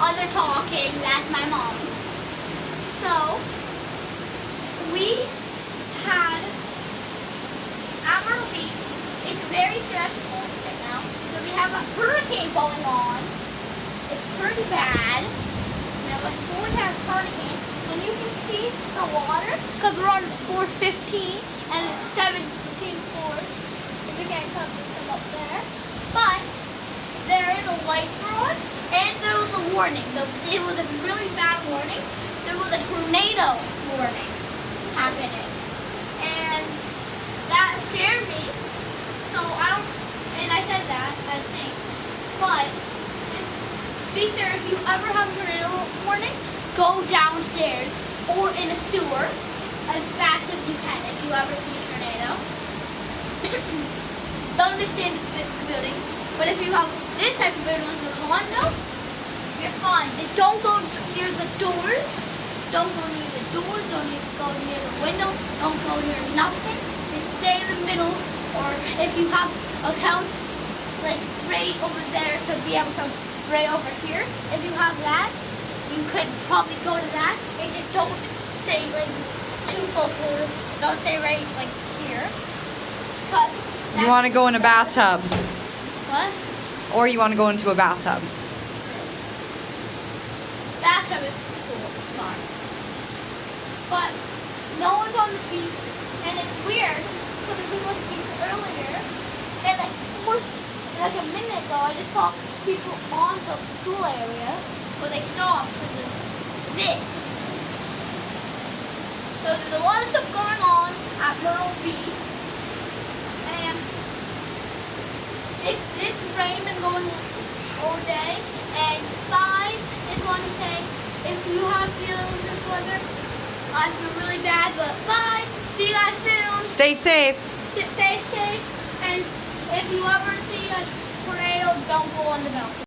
other talking. That's my mom. So, we had at Myrtle Beach. It's very stressful right now. So we have a hurricane going on. It's pretty bad. We have a 4.5 hurricane. And you can see the water, because we're on 415 and it's 17 floors. If you can't cover some up there. But there is a light on, and there was a warning. It was a really bad warning. There was a tornado warning happening. And that scared me. So and I said that, I think. But just be sure if you ever have a tornado warning, go downstairs or in a sewer as fast as you can if you ever see a tornado. Don't just stay in the building. But if you have this type of building like a condo, you're fine. Just don't go near the doors. Don't go near the doors. Don't go near the window. Don't go near nothing. Just stay in the middle. Or if you have accounts like right over there, could be accounts right over here. If you have that, you could probably go to that. And just don't stay like too close to this. Don't stay right like here. You want to go in a bathtub. What? Or you want to go into a bathtub. Bathtub is cool, smart. But no one's on the beach, and it's weird because we went to the beach earlier, and like a minute ago, I just saw people on the pool area, but they stopped because of this. So there's a lot of stuff going on at Myrtle Beach, and this rain been going all day, and bye. Just want to say, if you have feelings this weather, I feel really bad, but bye. See you guys soon. Stay safe. Stay safe, and if you ever see a tornado, don't go on the mountain.